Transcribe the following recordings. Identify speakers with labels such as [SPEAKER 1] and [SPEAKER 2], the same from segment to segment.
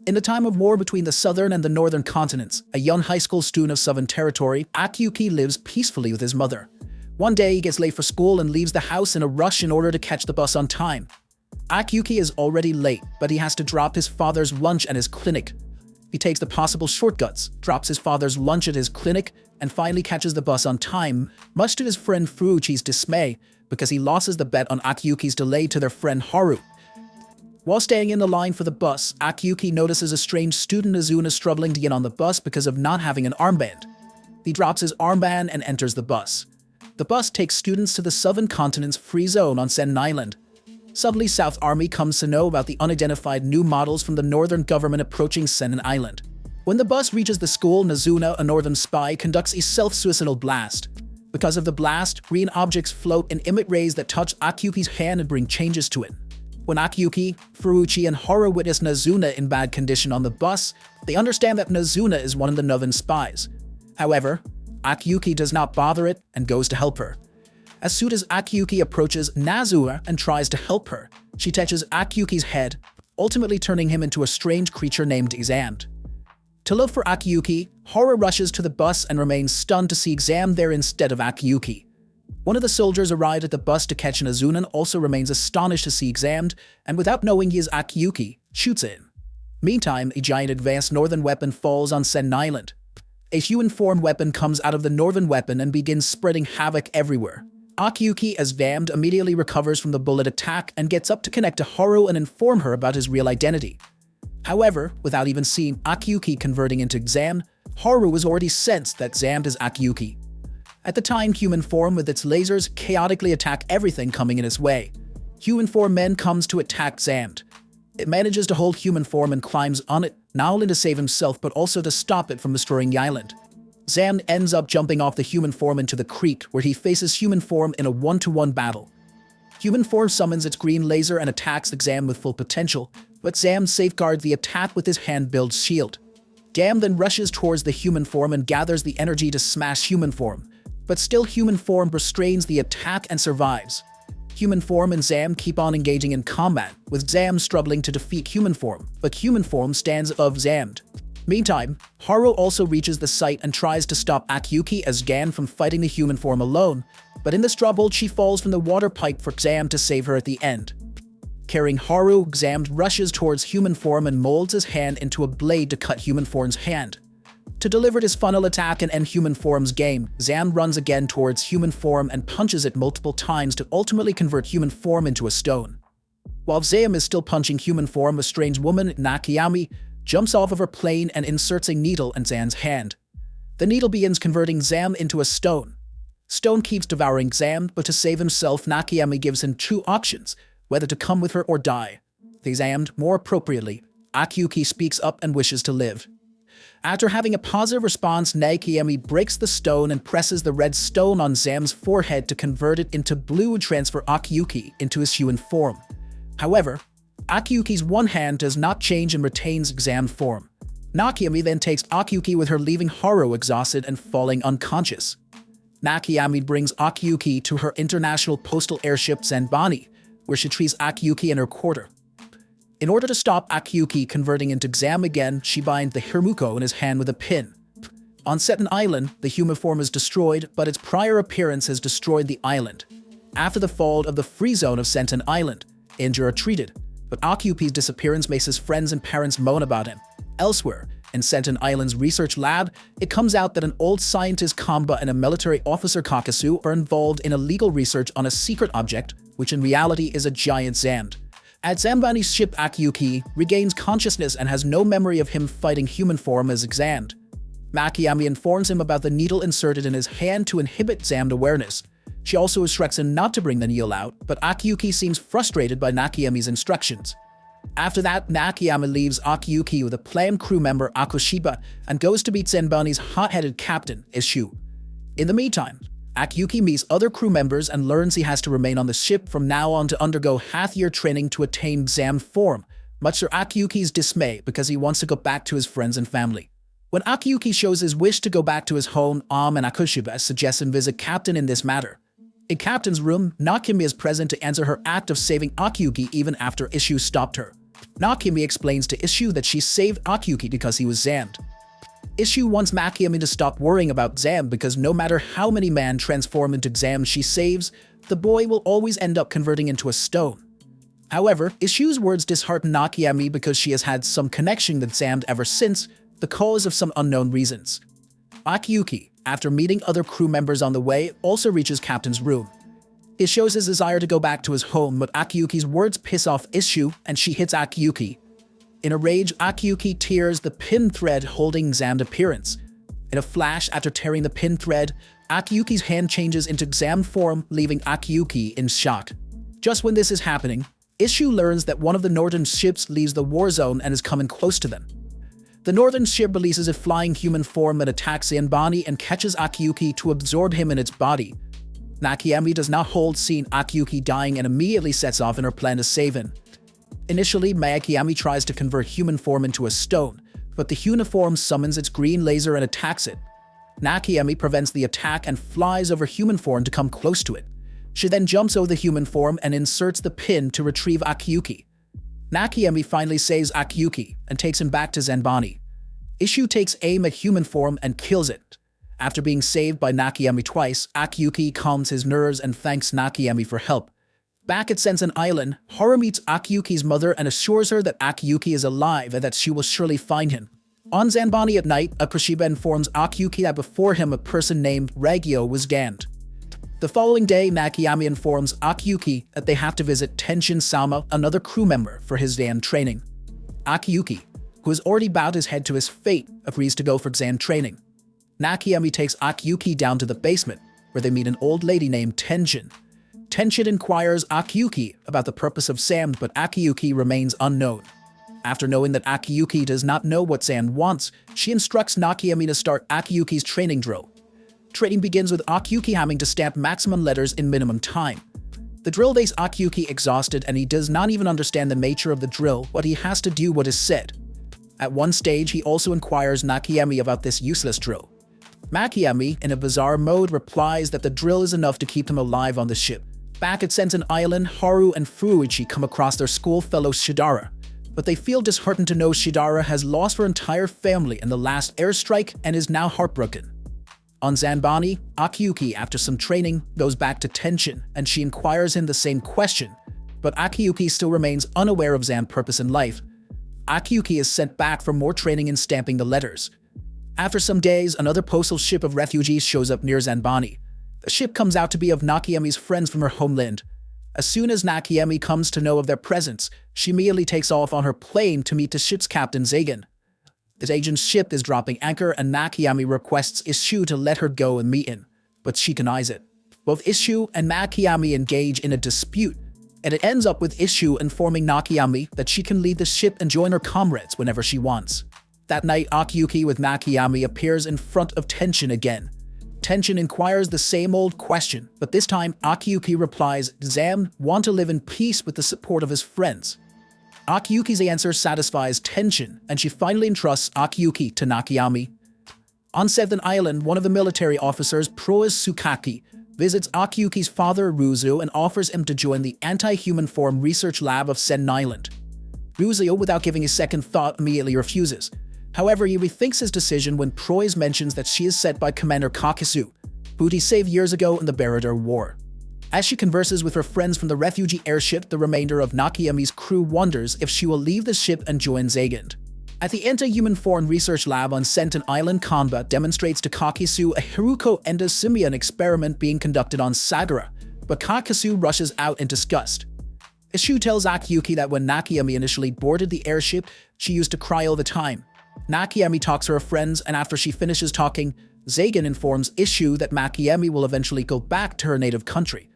[SPEAKER 1] In the time of war between the southern and the northern continents, a young high school student of southern territory, Akiyuki lives peacefully with his mother. One day he gets late for school and leaves the house in a rush in order to catch the bus on time. Akiyuki is already late, but he has to drop his father's lunch at his clinic. He takes the possible shortcuts, drops his father's lunch at his clinic, and finally catches the bus on time, much to his friend Furuichi's dismay, because he loses the bet on Akiyuki's delay to their friend Haru. While staying in the line for the bus, Akiyuki notices a strange student Azuna struggling to get on the bus because of not having an armband. He drops his armband and enters the bus. The bus takes students to the southern continent's free zone on Sen Island. Suddenly, South Army comes to know about the unidentified new models from the northern government approaching Sen Island. When the bus reaches the school, Nazuna, a northern spy, conducts a self-suicidal blast. Because of the blast, green objects float and emit rays that touch Akiyuki's hand and bring changes to it. When Akiyuki, Furuichi, and Haru witness Nazuna in bad condition on the bus, they understand that Nazuna is one of the northern spies. However, Akiyuki does not bother it and goes to help her. As soon as Akiyuki approaches Nazuna and tries to help her, she touches Akiyuki's head, ultimately turning him into a strange creature named Examed. To look for Akiyuki, Haru rushes to the bus and remains stunned to see Examed there instead of Akiyuki. One of the soldiers arrived at the bus to catch Nazuna and also remains astonished to see Examed, and without knowing he is Akiyuki, shoots at him. Meantime, a giant advanced northern weapon falls on Sen Island. A human-formed weapon comes out of the northern weapon and begins spreading havoc everywhere. Akiyuki, as damned, immediately recovers from the bullet attack and gets up to connect to Haru and inform her about his real identity. However, without even seeing Akiyuki converting into Examed, Haru has already sensed that Examed is Akiyuki. At the time, human form with its lasers chaotically attack everything coming in its way. Human form then comes to attack Examed. It manages to hold human form and climbs on it, not only to save himself but also to stop it from destroying the island. Examed ends up jumping off the human form into the creek, where he faces human form in a one-to-one battle. Human form summons its green laser and attacks Examed with full potential, but Examed safeguards the attack with his hand-built shield. Examed then rushes towards the human form and gathers the energy to smash human form, but still human form restrains the attack and survives. Human form and Examed keep on engaging in combat, with Examed struggling to defeat human form, but human form stands above Examed. Meantime, Haru also reaches the site and tries to stop Akiyuki as Examed from fighting the human form alone, but in this trouble she falls from the water pipe for Examed to save her at the end. Carrying Haru, Examed rushes towards human form and molds his hand into a blade to cut human form's hand. To deliver this final attack and end human form's game, Examed runs again towards human form and punches it multiple times to ultimately convert human form into a stone. While Examed is still punching human form, a strange woman, Nakayami, jumps off of her plane and inserts a needle in Examed's hand. The needle begins converting Examed into a stone. Stone keeps devouring Examed, but to save himself, Nakayami gives him two options, whether to come with her or die. Examed, more appropriately, Akiyuki speaks up and wishes to live. After having a positive response, Nakayami breaks the stone and presses the red stone on Examed's forehead to convert it into blue and transfer Akiyuki into his human form. However, Akiyuki's one hand does not change and retains Examed form. Nakayami then takes Akiyuki with her, leaving Haru exhausted and falling unconscious. Nakayami brings Akiyuki to her international postal airship Zanbani, where she treats Akiyuki in her quarter. In order to stop Akiyuki converting into Examed again, she binds the Hirmuko in his hand with a pin. On Sen Island, the human form is destroyed, but its prior appearance has destroyed the island. After the fall of the free zone of Sen Island, injured are treated, but Akiyuki's disappearance makes his friends and parents moan about him. Elsewhere, in Sen Island's research lab, it comes out that an old scientist Kamba and a military officer Kakasu are involved in illegal research on a secret object, which in reality is a giant Examed. At Zanbani's ship, Akiyuki regains consciousness and has no memory of him fighting human form as Examed. Nakayami informs him about the needle inserted in his hand to inhibit Examed awareness. She also instructs him not to bring the needle out, but Akiyuki seems frustrated by Nakayami's instructions. After that, Nakayami leaves Akiyuki with a planned crew member Akushiba and goes to meet Zanbani's hot-headed captain, Ishu. In the meantime, Akiyuki meets other crew members and learns he has to remain on the ship from now on to undergo half-year training to attain Examed form, much to Akiyuki's dismay because he wants to go back to his friends and family. When Akiyuki shows his wish to go back to his home, and Akushiba suggests him visit Captain in this matter. In Captain's room, Nakayami is present to answer her act of saving Akiyuki even after Ishu stopped her. Nakayami explains to Isshu that she saved Akiyuki because he was Zammed. Isshu wants Nakayami to stop worrying about Zam because no matter how many men transform into Zam she saves, the boy will always end up converting into a stone. However, Ishu's words dishearten Nakayami because she has had some connection with Zam ever since, the cause of some unknown reasons. Akiyuki, after meeting other crew members on the way, also reaches Captain's room. He shows his desire to go back to his home, but Akiyuki's words piss off Isshu and she hits Akiyuki. In a rage, Akiyuki tears the pin thread holding Zam's appearance. In a flash, after tearing the pin thread, Akiyuki's hand changes into Zam form, leaving Akiyuki in shock. Just when this is happening, Isshu learns that one of the northern ships leaves the war zone and is coming close to them. The northern ship releases a flying human form that attacks Zanbani and catches Akiyuki to absorb him in its body. Nakayami does not hold seeing Akiyuki dying and immediately sets off in her plan to save him. Initially, Nakayami tries to convert human form into a stone, but the uniform summons its green laser and attacks it. Nakayami prevents the attack and flies over human form to come close to it. She then jumps over the human form and inserts the pin to retrieve Akiyuki. Nakayami finally saves Akiyuki and takes him back to Zanbani. Isshu takes aim at human form and kills it. After being saved by Nakayami twice, Akiyuki calms his nerves and thanks Nakayami for help. Back at Sensen Island, Haru meets Akiyuki's mother and assures her that Akiyuki is alive and that she will surely find him. On Zanbani at night, Akushiba informs Akiyuki that before him a person named Regio was damned. The following day, Nakayami informs Akiyuki that they have to visit Tenshin Sama, another crew member, for his Zan training. Akiyuki, who has already bowed his head to his fate, agrees to go for Zan training. Nakayami takes Akiyuki down to the basement, where they meet an old lady named Tenshin. Tenshin inquires Akiyuki about the purpose of Zan, but Akiyuki remains unknown. After knowing that Akiyuki does not know what Zan wants, she instructs Nakayami to start Akiyuki's training drill. Training begins with Akiyuki having to stamp maximum letters in minimum time. The drill leaves Akiyuki exhausted and he does not even understand the nature of the drill, but he has to do what is said. At one stage, he also inquires Nakayami about this useless drill. Nakayami, in a bizarre mode, replies that the drill is enough to keep them alive on the ship. Back at Sensen Island, Haru and Furuichi come across their school fellow Shidara, but they feel disheartened to know Shidara has lost her entire family in the last airstrike and is now heartbroken. On Zanbani, Akiyuki, after some training, goes back to Tenshin and she inquires him the same question, but Akiyuki still remains unaware of Zan's purpose in life. Akiyuki is sent back for more training in stamping the letters. After some days, another postal ship of refugees shows up near Zanbani. The ship comes out to be of Nakayami's friends from her homeland. As soon as Nakayami comes to know of their presence, she immediately takes off on her plane to meet the ship's captain Zagan. The agent's ship is dropping anchor and Nakayami requests Isshu to let her go and meet him, but she denies it. Both Isshu and Nakayami engage in a dispute, and it ends up with Isshu informing Nakayami that she can leave the ship and join her comrades whenever she wants. That night, Akiyuki with Nakayami appears in front of Tenshin again. Tenshin inquires the same old question, but this time Akiyuki replies, Zam want to live in peace with the support of his friends. Akiyuki's answer satisfies Tenshin, and she finally entrusts Akiyuki to Nakayami. On Seventh Island, one of the military officers, Proas Sukaki, visits Akiyuki's father, Ruzu, and offers him to join the anti-human form research lab of Sen Island. Ruzu, without giving a second thought, immediately refuses. However, he rethinks his decision when Proas mentions that she is sent by Commander Kakesu, who he saved years ago in the Baradar War. As she converses with her friends from the refugee airship, the remainder of Nakayami's crew wonders if she will leave the ship and join Zagand. At the anti-human form research lab on Senten Island, Kanba demonstrates to Kakesu a Hiruko endosimian experiment being conducted on Sagara, but Kakesu rushes out in disgust. Isshu tells Akiyuki that when Nakayami initially boarded the airship, she used to cry all the time. Nakayami talks to her friends, and after she finishes talking, Zagan informs Isshu that Nakayami will eventually go back to her native country.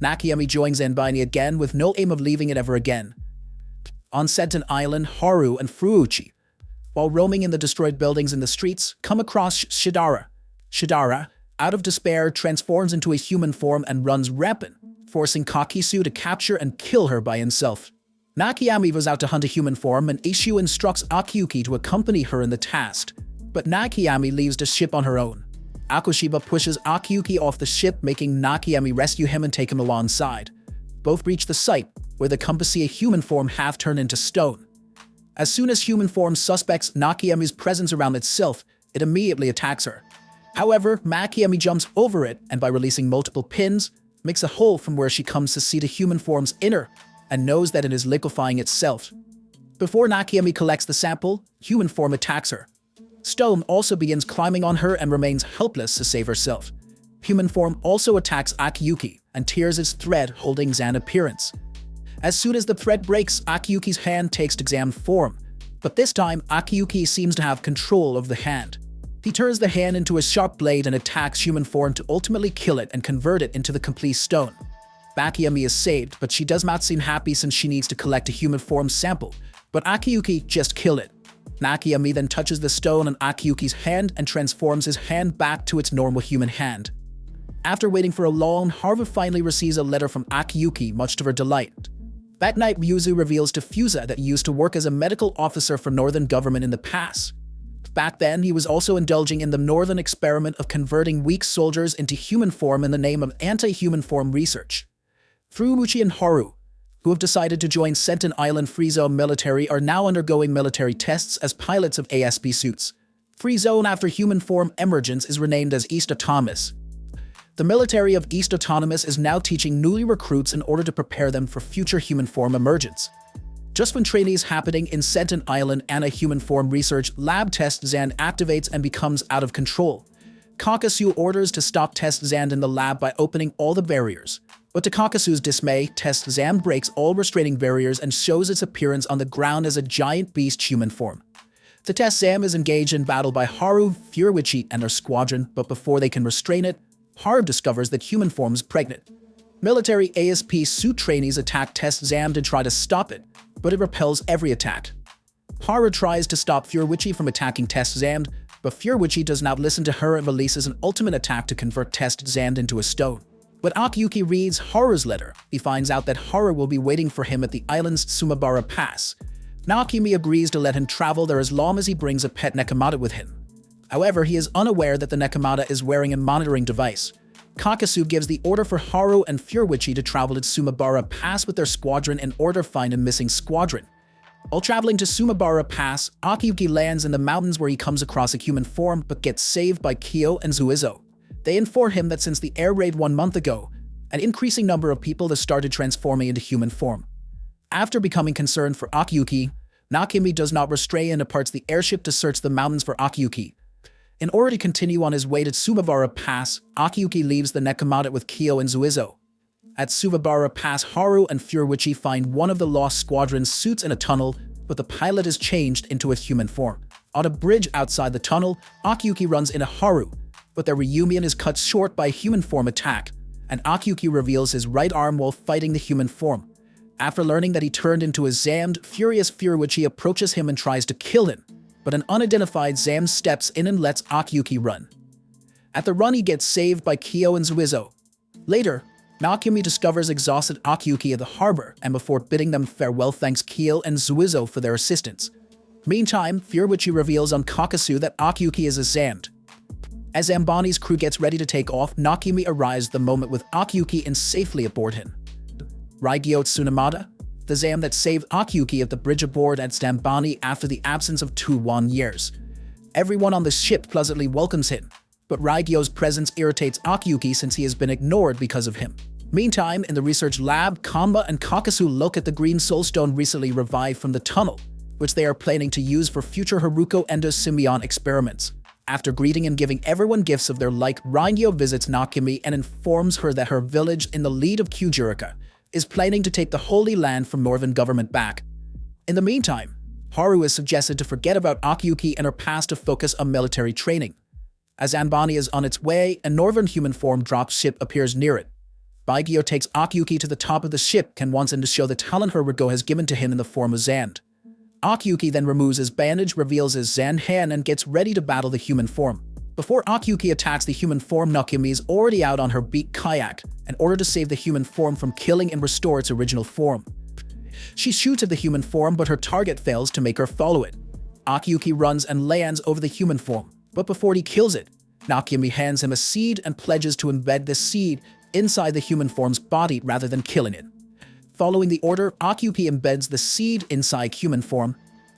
[SPEAKER 1] Nakayami joins Zanbani again with no aim of leaving it ever again. On Senten Island, Haru and Furuichi, while roaming in the destroyed buildings in the streets, come across Shidara. Shidara, out of despair, transforms into a human form and runs rampant, forcing Kakesu to capture and kill her by himself. Nakayami was out to hunt a human form, and Isshu instructs Akiyuki to accompany her in the task, but Nakayami leaves the ship on her own. Akushiba pushes Akiyuki off the ship, making Nakayami rescue him and take him alongside. Both reach the site, where they come to see a human form half turned into stone. As soon as human form suspects Nakami's presence around itself, it immediately attacks her. However, Nakami jumps over it and by releasing multiple pins, makes a hole from where she comes to see the human form's inner and knows that it is liquefying itself. Before Nakami collects the sample, human form attacks her. Stone also begins climbing on her and remains helpless to save herself. Human form also attacks Akiyuki and tears its thread holding Zan appearance. As soon as the thread breaks, Akiyuki's hand takes exam form, but this time Akiyuki seems to have control of the hand. He turns the hand into a sharp blade and attacks human form to ultimately kill it and convert it into the complete stone. Nakami is saved, but she does not seem happy since she needs to collect a human form sample, but Akiyuki just kill it. Nakami then touches the stone on Akiyuki's hand and transforms his hand back to its normal human hand. After waiting for a long, Haru finally receives a letter from Akiyuki, much to her delight. That night, Ryuzu reveals to Fusa that he used to work as a medical officer for Northern government in the past. Back then, he was also indulging in the Northern experiment of converting weak soldiers into human form in the name of anti-human form research. Furuuchi and Haru, who have decided to join Senton Island Free Zone military, are now undergoing military tests as pilots of ASP suits. Free Zone after human form emergence is renamed as East Autonomous. The military of East Autonomous is now teaching newly recruits in order to prepare them for future human form emergence. Just when training is happening in Senton Island, anti-human form research lab test Zan activates and becomes out of control. Kakasu orders to stop Test Zan in the lab by opening all the barriers. But to Kakasu's dismay, Test Zan breaks all restraining barriers and shows its appearance on the ground as a giant beast human form. The Test Zan is engaged in battle by Haru, Furuichi, and their squadron, but before they can restrain it, Haru discovers that human form is pregnant. Military ASP suit trainees attack Test Zan to try to stop it, but it repels every attack. Haru tries to stop Furuichi from attacking Test Zan, but Furuichi does not listen to her and releases an ultimate attack to convert Test Zan into a stone. When Akiyuki reads Haru's letter, he finds out that Haru will be waiting for him at the island's Sumabara Pass. Nakami agrees to let him travel there as long as he brings a pet Nekomata with him. However, he is unaware that the Nekomata is wearing a monitoring device. Kakasu gives the order for Haru and Furuichi to travel to Sumabara Pass with their squadron in order to find a missing squadron. While traveling to Sumabara Pass, Akiyuki lands in the mountains where he comes across a human form but gets saved by Kyo and Zuizo. They inform him that since the air raid 1 month ago, an increasing number of people have started transforming into human form. After becoming concerned for Akiyuki, Nakami does not restrain and departs the airship to search the mountains for Akiyuki. In order to continue on his way to Sumabara Pass, Akiyuki leaves the Nekomata with Kyo and Zuizo. At Sumabara Pass, Haru and Furuichi find one of the lost squadron's suits in a tunnel, but the pilot is changed into a human form. On a bridge outside the tunnel, Akiyuki runs into Haru, but their reunion is cut short by a human form attack, and Akiyuki reveals his right arm while fighting the human form. After learning that he turned into a Zammed, furious Furuichi approaches him and tries to kill him, but an unidentified Zammed steps in and lets Akiyuki run. At the run, he gets saved by Kyo and Zuizo. Later, Nakami discovers exhausted Akiyuki at the harbor, and before bidding them farewell thanks Kyo and Zuizo for their assistance. Meantime, Furuichi reveals on Kakasu that Akiyuki is a Zammed. As Zambani's crew gets ready to take off, Nakami arrives the moment with Akiyuki and safely aboard him. Raigyo Tsunamata, the Zam that saved Akiyuki at the bridge aboard at Zambani after the absence of 21 years. Everyone on the ship pleasantly welcomes him, but Raigyo's presence irritates Akiyuki since he has been ignored because of him. Meantime, in the research lab, Kanba and Kakasu look at the green soulstone recently revived from the tunnel, which they are planning to use for future Haruko endosymbiont experiments. After greeting and giving everyone gifts of their like, Raigyo visits Nakami and informs her that her village in the lead of Kyujurika is planning to take the Holy Land from Northern government back. In the meantime, Haru is suggested to forget about Akiyuki and her past to focus on military training. As Anbani is on its way, a Northern human form drop ship appears near it. Baigyo takes Akiyuki to the top of the ship and wants him to show the talent Haruko has given to him in the form of Zand. Akiyuki then removes his bandage, reveals his Zand hand, and gets ready to battle the human form. Before Akiyuki attacks the human form, Nakami is already out on her beak kayak in order to save the human form from killing and restore its original form. She shoots at the human form, but her target fails to make her follow it. Akiyuki runs and lands over the human form, but before he kills it, Nakami hands him a seed and pledges to embed this seed inside the human form's body rather than killing it. Following the order, Akiyuki embeds the seed inside human form,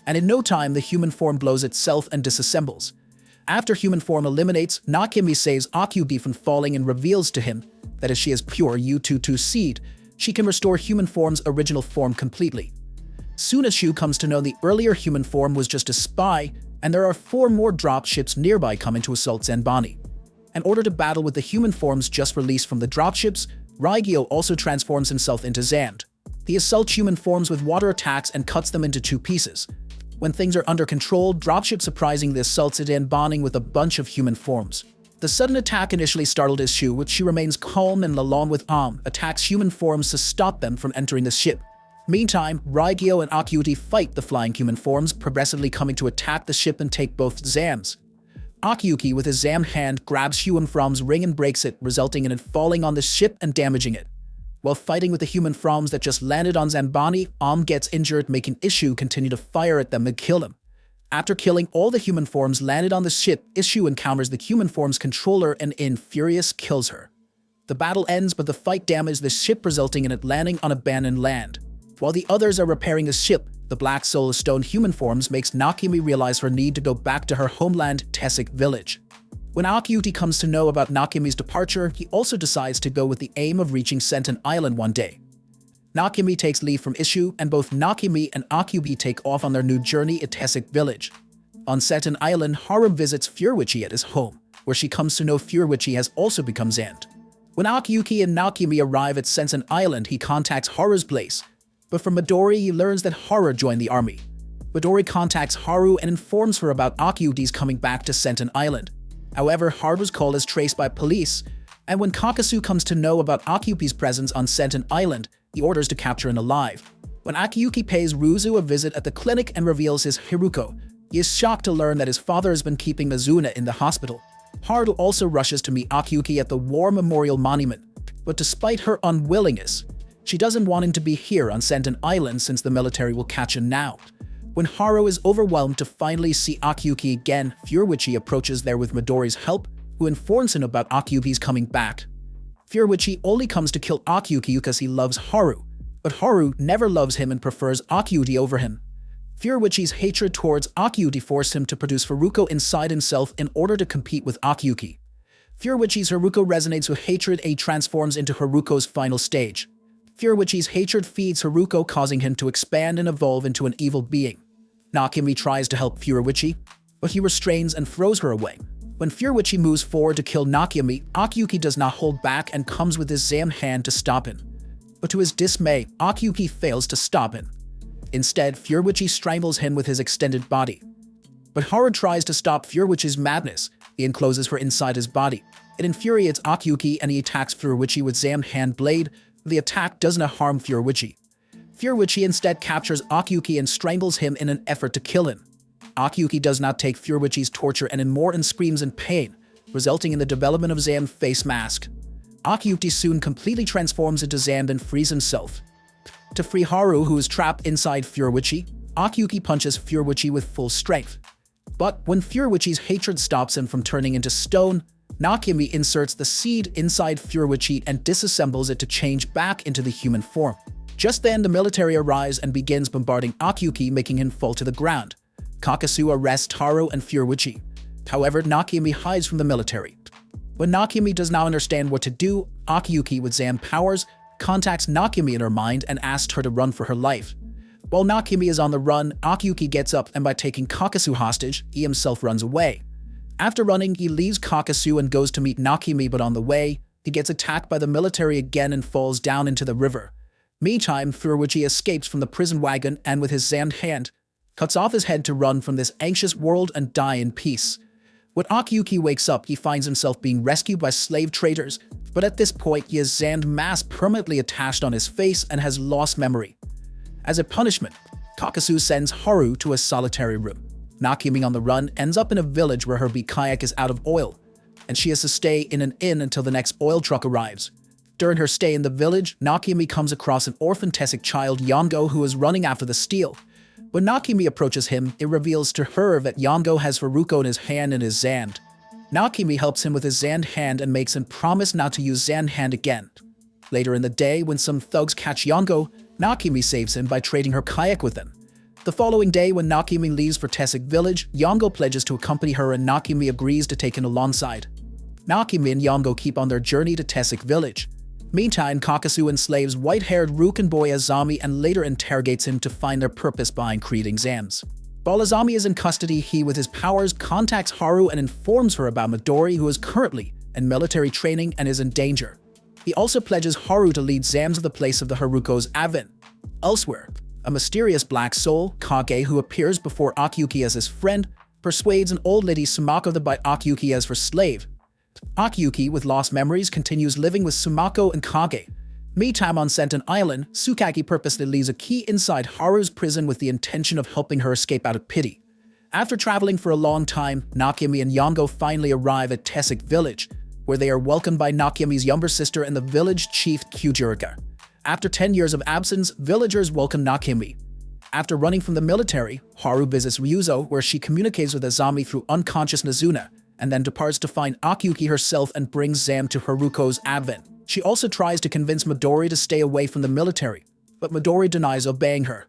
[SPEAKER 1] and in no time the human form blows itself and disassembles. After human form eliminates, Nakimi saves Akyuki from falling and reveals to him that as she is pure U22 seed, she can restore human form's original form completely. Soon as Shu comes to know the earlier human form was just a spy, and there are 4 more drop ships nearby coming to assault Zanbani. In order to battle with the human forms just released from the dropships, Raigyo also transforms himself into Zand. He assaults human forms with water attacks and cuts them into 2 pieces. When things are under control, dropship surprisingly assaults Zanbani with a bunch of human forms. The sudden attack initially startled Shu, which she remains calm and along with attacks human forms to stop them from entering the ship. Meantime, Raigyo and Akyuki fight the flying human forms, progressively coming to attack the ship and take both Zams. Akyuki, with his Zam hand, grabs human form's ring and breaks it, resulting in it falling on the ship and damaging it. While fighting with the human forms that just landed on Zanbani, gets injured, making Shu continue to fire at them and kill him. After killing all the human forms landed on the ship, Shu encounters the human form's controller and in furious kills her. The battle ends, but the fight damaged the ship, resulting in it landing on abandoned land. While the others are repairing the ship, the Black Soul Stone human forms makes Nakimi realize her need to go back to her homeland, Tessik village. When Akyuki comes to know about Nakimi's departure, he also decides to go with the aim of reaching Senten Island one day. Nakimi takes leave from Shu, and both Nakimi and Akyuki take off on their new journey at Tessik village. On Senten Island, Haru visits Furuichi at his home, where she comes to know Furuichi has also become Zand. When Akyuki and Nakimi arrive at Senten Island, he contacts Haru's place, but from Midori he learns that Haru joined the army. Midori contacts Haru and informs her about Akyuki's coming back to Senten Island. However, Haru's call is traced by police, and when Kakasu comes to know about Akyuki's presence on Senten Island, he orders to capture him alive. When Akyuki pays Ruzu a visit at the clinic and reveals his Hiruko, he is shocked to learn that his father has been keeping Mizuna in the hospital. Haru also rushes to meet Akyuki at the War Memorial Monument, but despite her unwillingness, she doesn't want him to be here on Senten Island since the military will catch him now. When Haru is overwhelmed to finally see Akyuki again, Furuichi approaches there with Midori's help, who informs him about Akyuki's coming back. Furuichi only comes to kill Akyuki because he loves Haru, but Haru never loves him and prefers Akyuki over him. Furuichi's hatred towards Akyuki forced him to produce Haruko inside himself in order to compete with Akyuki. Furuichi's Haruko resonates with hatred and transforms into Haruko's final stage. Furuichi's hatred feeds Haruko, causing him to expand and evolve into an evil being. Nakimi tries to help Furuichi, but he restrains and throws her away. When Furuichi moves forward to kill Nakimi, Akyuki does not hold back and comes with his Zam hand to stop him. But to his dismay, Akyuki fails to stop him. Instead, Furuichi strangles him with his extended body. But Haru tries to stop Furuichi's madness. He encloses her inside his body. It infuriates Akyuki and he attacks Furuichi with Zam hand blade. The attack does not harm Furuichi. Furuichi instead captures Akyuki and strangles him in an effort to kill him. Akyuki does not take Furuichi's torture and screams in pain, resulting in the development of Zam's face mask. Akyuki soon completely transforms into Zam and frees himself. To free Haru, who is trapped inside Furuichi, Akyuki punches Furuichi with full strength. But when Furuichi's hatred stops him from turning into stone, Nakimi inserts the seed inside Furuichi and disassembles it to change back into the human form. Just then, the military arrives and begins bombarding Akyuki, making him fall to the ground. Kakasu arrests Haru and Furuichi. However, Nakimi hides from the military. When Nakimi does not understand what to do, Akyuki, with Zam powers, contacts Nakimi in her mind and asks her to run for her life. While Nakimi is on the run, Akyuki gets up and by taking Kakasu hostage, he himself runs away. After running, he leaves Kakasu and goes to meet Nakimi, but on the way, he gets attacked by the military again and falls down into the river. Meantime, Furuichi escapes from the prison wagon and with his Zand hand, cuts off his head to run from this anxious world and die in peace. When Akyuki wakes up, he finds himself being rescued by slave traders, but at this point he has Zand mask permanently attached on his face and has lost memory. As a punishment, Kakasu sends Haru to a solitary room. Nakimi, on the run, ends up in a village where her kayak is out of oil, and she has to stay in an inn until the next oil truck arrives. During her stay in the village, Nakimi comes across an orphan Tessik child, Yongo, who is running after the steel. When Nakimi approaches him, it reveals to her that Yongo has Haruko in his hand and his Zand. Nakimi helps him with his Zand hand and makes him promise not to use Zand hand again. Later in the day, when some thugs catch Yongo, Nakimi saves him by trading her kayak with them. The following day, when Nakimi leaves for Tessik village, Yongo pledges to accompany her and Nakimi agrees to take him alongside. Nakimi and Yongo keep on their journey to Tessik village. Meantime, Kakasu enslaves white-haired Rukan boy Azami and later interrogates him to find their purpose behind creating Zams. While Azami is in custody, he, with his powers, contacts Haru and informs her about Midori, who is currently in military training and is in danger. He also pledges Haru to lead Zams to the place of the Haruko's advent. Elsewhere, a mysterious black soul, Kage, who appears before Akiyuki as his friend, persuades an old lady Sumako to buy Akiyuki as her slave. Akiyuki, with lost memories, continues living with Sumako and Kage. Meantime, on Senten Island, Tsukaki purposely leaves a key inside Haru's prison with the intention of helping her escape out of pity. After traveling for a long time, Nakimi and Yongo finally arrive at Tessik village, where they are welcomed by Nakimi's younger sister and the village chief Kyujirika. After 10 years of absence, villagers welcome Nakimi. After running from the military, Haru visits Ryuzo, where she communicates with Azami through unconscious Nazuna, and then departs to find Akiyuki herself and brings Zam to Haruko's advent. She also tries to convince Midori to stay away from the military, but Midori denies obeying her.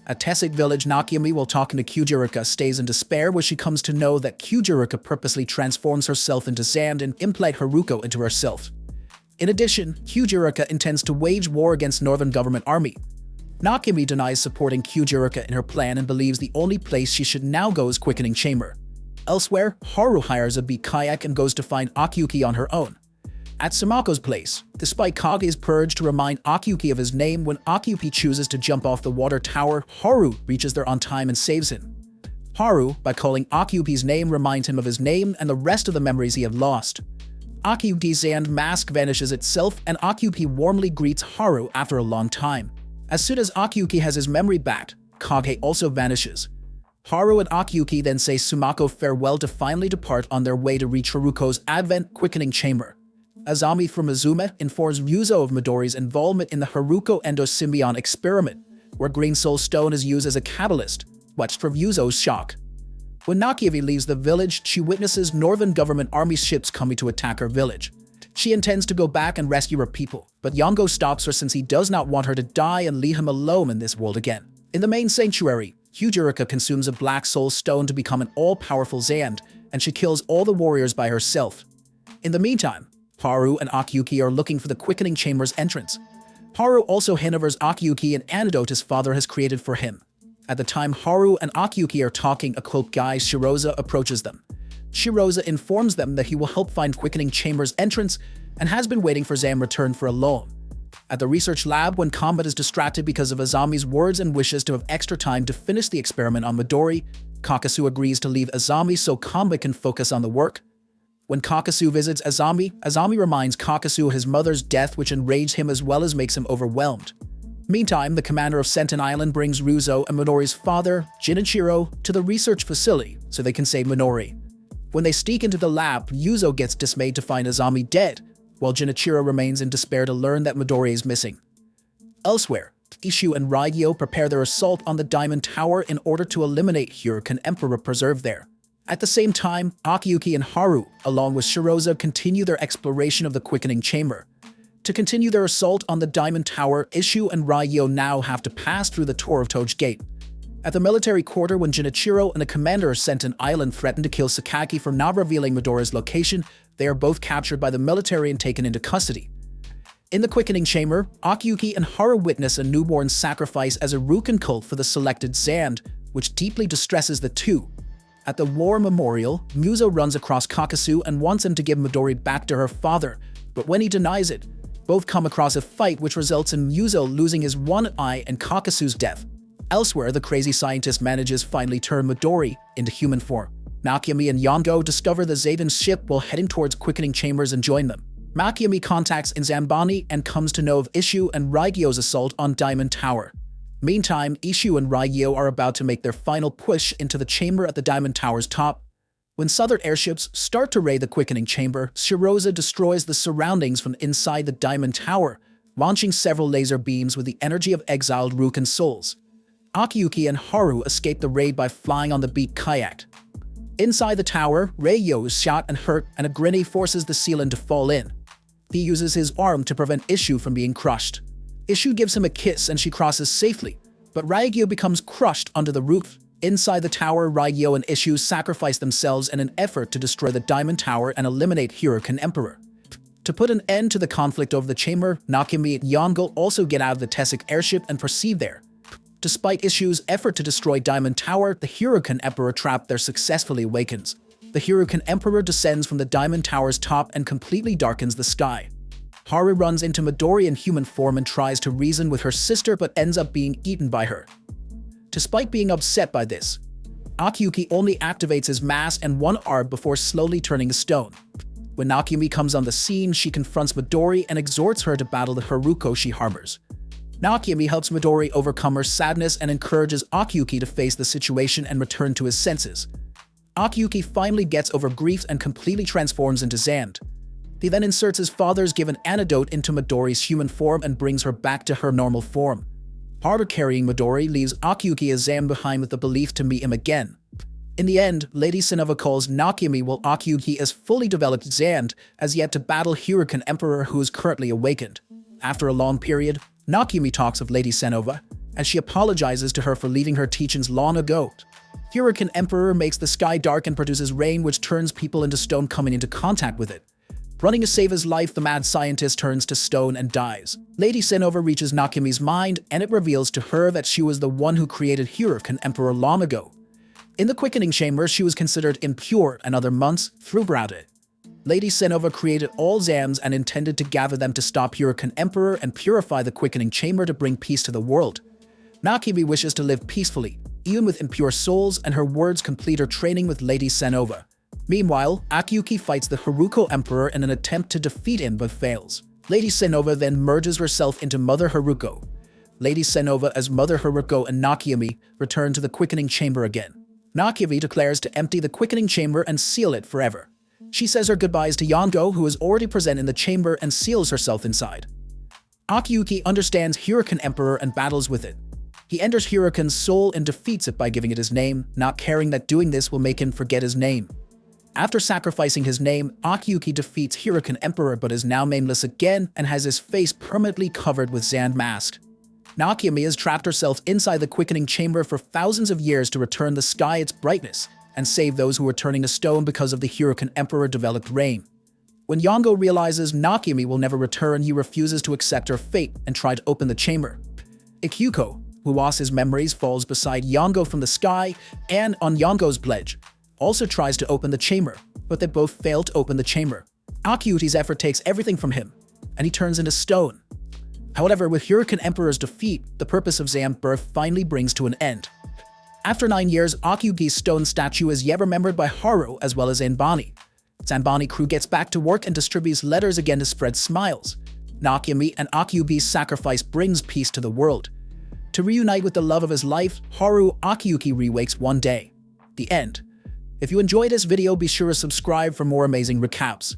[SPEAKER 1] At Tessik village, Nakimi, while talking to Kyujirika, stays in despair where she comes to know that Kyujirika purposely transforms herself into Zam and implants Haruko into herself. In addition, Kyujirika intends to wage war against Northern Government Army. Nakimi denies supporting Kyujirika in her plan and believes the only place she should now go is Quickening Chamber. Elsewhere, Haru hires a beat kayak and goes to find Akiyuki on her own. At Sumako's place, despite Kage's purge to remind Akiyuki of his name, when Akiyuki chooses to jump off the water tower, Haru reaches there on time and saves him. Haru, by calling Akiyuki's name, reminds him of his name and the rest of the memories he had lost. Akiyuki's Zand mask vanishes itself and Akiyuki warmly greets Haru after a long time. As soon as Akiyuki has his memory back, Kage also vanishes. Haru and Akiyuki then say Sumako farewell to finally depart on their way to reach Haruko's advent Quickening Chamber. Azami from Izume informs Ryuzo of Midori's involvement in the Haruko Endosymbiont experiment, where Green Soul Stone is used as a catalyst, much to Ryuzo's shock. When Nakimi leaves the village, she witnesses Northern Government Army ships coming to attack her village. She intends to go back and rescue her people, but Yongo stops her since he does not want her to die and leave him alone in this world again. In the main sanctuary, Kyujirika consumes a Black Soul Stone to become an all-powerful Zand, and she kills all the warriors by herself. In the meantime, Haru and Akiyuki are looking for the Quickening Chamber's entrance. Haru also hand-overs Akiyuki an antidote his father has created for him. At the time Haru and Akiyuki are talking, a cloaked guy, Shiroza, approaches them. Shiroza informs them that he will help find Quickening Chamber's entrance and has been waiting for Zam's return for a loan. At the research lab, when Combat is distracted because of Azami's words and wishes to have extra time to finish the experiment on Midori, Kakasu agrees to leave Azami so Combat can focus on the work. When Kakasu visits Azami, Azami reminds Kakasu of his mother's death, which enrages him as well as makes him overwhelmed. Meantime, the commander of Senten Island brings Ryuzo and Minori's father, Jinichiro, to the research facility so they can save Minori. When they sneak into the lab, Ryuzo gets dismayed to find Azami dead, while Jinichiro remains in despair to learn that Midori is missing. Elsewhere, Ishu and Raigyo prepare their assault on the Diamond Tower in order to eliminate Huracan Emperor preserved there. At the same time, Akiyuki and Haru, along with Shiroza, continue their exploration of the Quickening Chamber. To continue their assault on the Diamond Tower, Ishu and Raigyo now have to pass through the Tor of Toge Gate. At the military quarter, when Jinichiro and the commander of Senten Island threaten to kill Sakaki for not revealing Midori's location, they are both captured by the military and taken into custody. In the Quickening Chamber, Akiyuki and Haru witness a newborn sacrifice as a Rukan cult for the selected Zand, which deeply distresses the two. At the War Memorial, Muzo runs across Kakasu and wants him to give Midori back to her father, but when he denies it, both come across a fight which results in Muzo losing his one eye and Kakasu's death. Elsewhere, the crazy scientist manages finally turn Midori into human form. Nakimi and Yongo discover the Zaven's ship while heading towards Quickening Chambers and join them. Nakimi contacts Inzambani and comes to know of Ishu and Raigyo's assault on Diamond Tower. Meantime, Ishu and Raigyo are about to make their final push into the chamber at the Diamond Tower's top. When Southern airships start to raid the Quickening Chamber, Shiroza destroys the surroundings from inside the Diamond Tower, launching several laser beams with the energy of exiled Rukan souls. Akiyuki and Haru escape the raid by flying on the beat kayak. Inside the tower, Raigyo is shot and hurt, and a Grinny forces the ceiling to fall in. He uses his arm to prevent Ishu from being crushed. Ishu gives him a kiss and she crosses safely, But Raigyo becomes crushed under the roof. Inside the tower, Raigyo and Issue sacrifice themselves in an effort to destroy the Diamond Tower and eliminate Huracan Emperor. To put an end to the conflict over the chamber, Nakimi and Yongo also get out of the Tessic airship and proceed there. Despite Issue's effort to destroy Diamond Tower, the Huracan Emperor trapped there successfully awakens. The Huracan Emperor descends from the Diamond Tower's top and completely darkens the sky. Haru runs into Midori in human form and tries to reason with her sister but ends up being eaten by her. Despite being upset by this, Akiyuki only activates his mask and one arm before slowly turning to stone. When Nakimi comes on the scene, she confronts Midori and exhorts her to battle the Haruko she harbors. Nakimi helps Midori overcome her sadness and encourages Akiyuki to face the situation and return to his senses. Akiyuki finally gets over grief and completely transforms into Zand. He then inserts his father's given antidote into Midori's human form and brings her back to her normal form. Haru carrying Midori leaves Akiyuki as Zand behind with the belief to meet him again. In the end, Lady Senova calls Nakimi while Akiyuki is fully developed Zand as yet to battle Huracan Emperor who is currently awakened. After a long period, Nakimi talks of Lady Senova, as she apologizes to her for leaving her teachings long ago. Huracan Emperor makes the sky dark and produces rain which turns people into stone coming into contact with it. Running to save his life, the mad scientist turns to stone and dies. Lady Senova reaches Nakimi's mind and it reveals to her that she was the one who created Huracan Emperor long ago. In the quickening chamber, she was considered impure and other months threw about it. Lady Senova created all Zams and intended to gather them to stop Huracan Emperor and purify the quickening chamber to bring peace to the world. Nakimi wishes to live peacefully, even with impure souls, and her words complete her training with Lady Senova. Meanwhile, Akiyuki fights the Haruko Emperor in an attempt to defeat him but fails. Lady Senova then merges herself into Mother Haruko. Lady Senova as Mother Haruko and Nakimi return to the quickening chamber again. Nakimi declares to empty the quickening chamber and seal it forever. She says her goodbyes to Yongo, who is already present in the chamber, and seals herself inside. Akiyuki understands Huracan Emperor and battles with it. He enters Huracan's soul and defeats it by giving it his name, not caring that doing this will make him forget his name. After sacrificing his name, Akiyuki defeats Huracan Emperor but is now nameless again and has his face permanently covered with Zand mask. Nakimi has trapped herself inside the quickening chamber for thousands of years to return the sky its brightness and save those who were turning to stone because of the Huracan Emperor developed rain. When Yongo realizes Nakimi will never return, he refuses to accept her fate and try to open the chamber. Ikyuko, who lost his memories, falls beside Yongo from the sky and, on Yongo's pledge, also tries to open the chamber, but they both fail to open the chamber. Akiyuti's effort takes everything from him, and he turns into stone. However, with Huracan Emperor's defeat, the purpose of Zam's birth finally brings to an end. After 9 years, Akiyuki's stone statue is yet remembered by Haru as well as Zanbani. Zanbani crew gets back to work and distributes letters again to spread smiles. Nakimi and Akiyuki's sacrifice brings peace to the world. To reunite with the love of his life, Haru Akiyuki re-wakes one day. The end. If you enjoyed this video, be sure to subscribe for more amazing recaps.